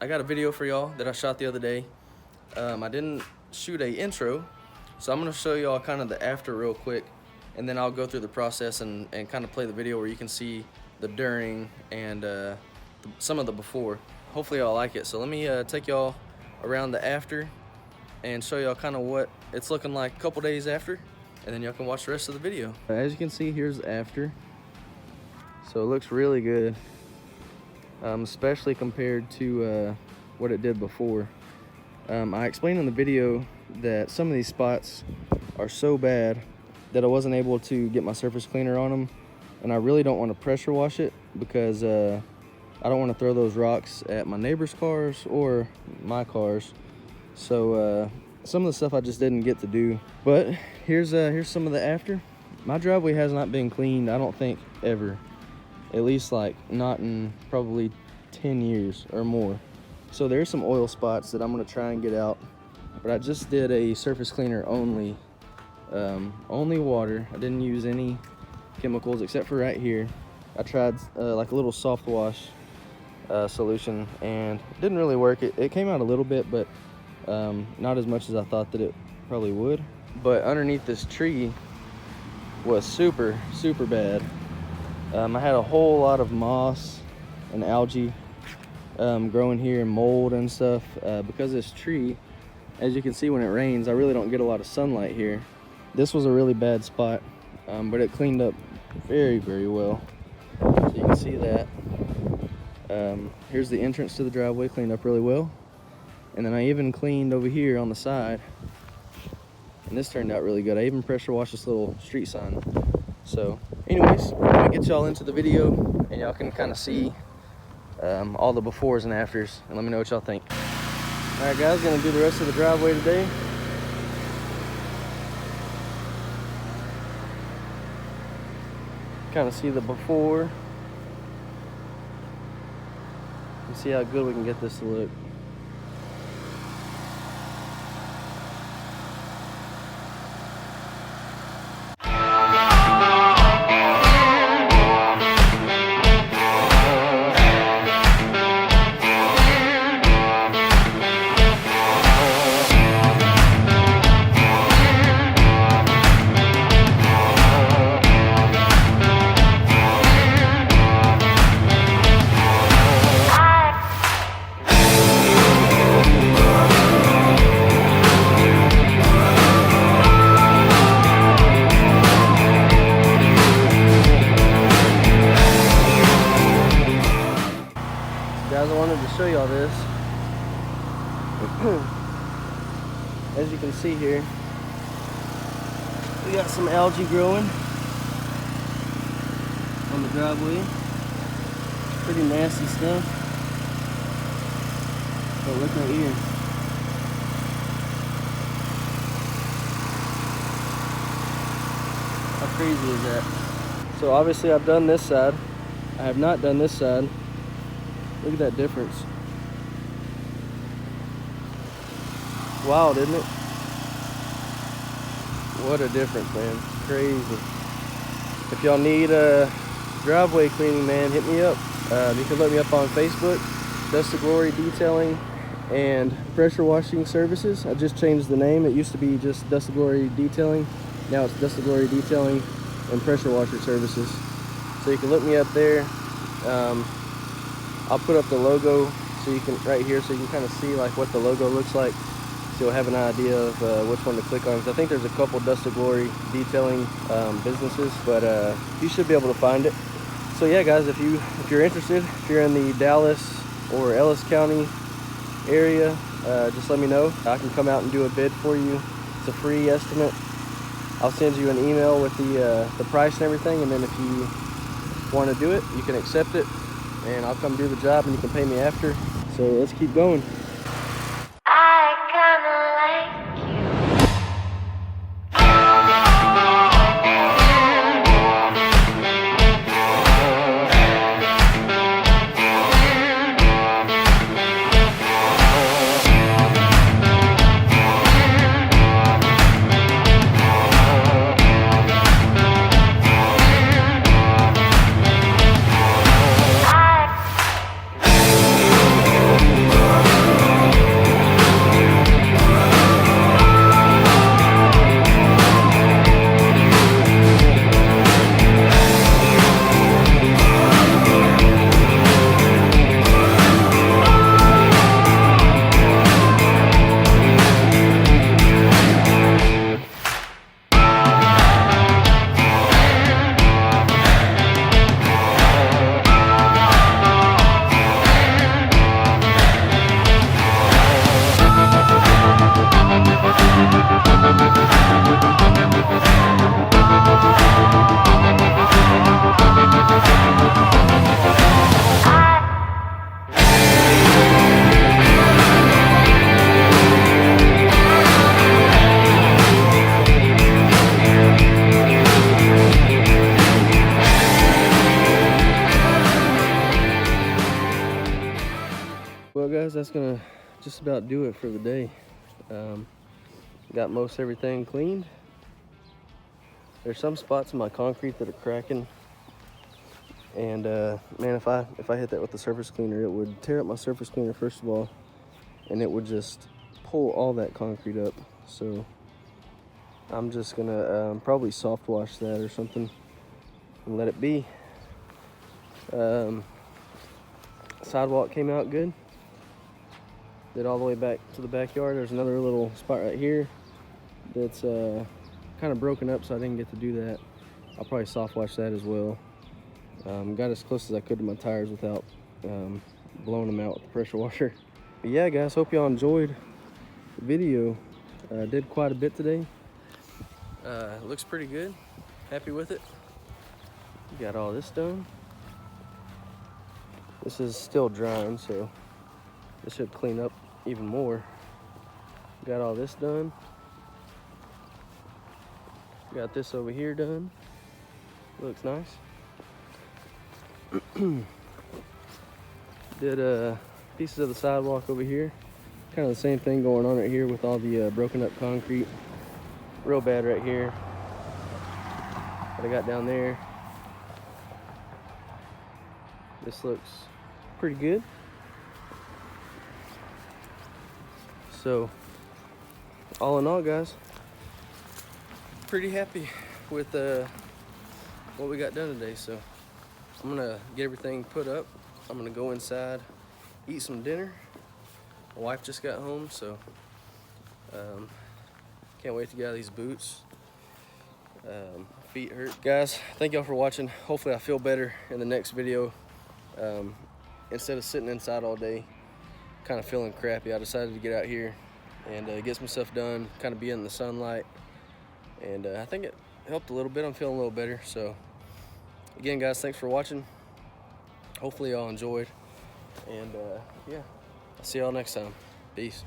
I got a video for y'all that I shot the other day. I didn't shoot a intro, so I'm gonna show y'all kind of the after real quick, and then I'll go through the process and kind of play the video where you can see the during and some of the before. Hopefully y'all like it. So let me take y'all around the after and show y'all kind of what it's looking like a couple days after, and then y'all can watch the rest of the video. As you can see, here's after. So it looks really good, especially compared to what it did before. I explained in the video that some of these spots are so bad that I wasn't able to get my surface cleaner on them, and I really don't want to pressure wash it because I don't want to throw those rocks at my neighbor's cars or my cars. So some of the stuff I just didn't get to do. But here's some of the after. My driveway has not been cleaned, I don't think, ever. At least like not in probably 10 years or more. So there's some oil spots that I'm gonna try and get out, but I just did a surface cleaner only water. I didn't use any chemicals except for right here. I tried like a little soft wash solution, and it didn't really work. It came out a little bit, but not as much as I thought that it probably would. But underneath this tree was super bad. I had a whole lot of moss and algae growing here, and mold and stuff, because this tree, as you can see when it rains, I really don't get a lot of sunlight here. This was a really bad spot, but it cleaned up very well. So you can see that. Here's the entrance to the driveway, cleaned up really well. And then I even cleaned over here on the side, and this turned out really good. I even pressure washed this little street sign. So anyways, I'm gonna get y'all into the video, and y'all can kind of see all the befores and afters, and let me know what y'all think. All right guys, gonna do the rest of the driveway today. Kind of see the before and see how good we can get this to look. Guys, I wanted to show y'all this. As you can see here, we got some algae growing on the driveway. Pretty nasty stuff. But look right here. How crazy is that? So obviously I've done this side. I have not done this side. Look at that difference. Wild, isn't it? What a difference, man. It's crazy. If y'all need a driveway cleaning, man, hit me up. You can look me up on Facebook, Dust to Glory Detailing and Pressure Washing Services. I just changed the name. It used to be just Dust to Glory Detailing. Now it's Dust to Glory Detailing and Pressure Washer Services. So you can look me up there. I'll put up the logo so you can, right here, so you can kind of see like what the logo looks like, so you'll have an idea of which one to click on. Because I think there's a couple Dust to Glory detailing businesses, but you should be able to find it. So yeah, guys, if you're interested, if you're in the Dallas or Ellis County area, just let me know. I can come out and do a bid for you. It's a free estimate. I'll send you an email with the price and everything, and then if you want to do it, you can accept it, and I'll come do the job, and you can pay me after. So let's keep going. that's gonna just about do it for the day. Got most everything cleaned. There's some spots in my concrete that are cracking, and man, if I hit that with the surface cleaner, it would tear up my surface cleaner first of all, and it would just pull all that concrete up. So I'm just gonna probably soft wash that or something and let it be. Sidewalk came out good. Did all the way back to the backyard. There's another little spot right here that's kind of broken up, so I didn't get to do that. I'll probably soft wash that as well. Got as close as I could to my tires without blowing them out with the pressure washer. But yeah, guys, hope y'all enjoyed the video. Did quite a bit today. Looks pretty good. Happy with it. Got all this done. This is still drying, so this should clean up even more. Got all this done. Got this over here done. Looks nice. Did pieces of the sidewalk over here. Kind of the same thing going on right here with all the broken up concrete. Real bad right here. What I got down there. This looks pretty good. So, all in all, guys, pretty happy with what we got done today. So, I'm gonna get everything put up. I'm gonna go inside, eat some dinner. My wife just got home, so can't wait to get out of these boots. Feet hurt. Guys, thank y'all for watching. Hopefully I feel better in the next video. Instead of sitting inside all day, kind of feeling crappy, I decided to get out here and get some stuff done, kind of be in the sunlight. And I think it helped a little bit. I'm feeling a little better. So again, guys, thanks for watching. Hopefully y'all enjoyed. And yeah, I'll see y'all next time. Peace.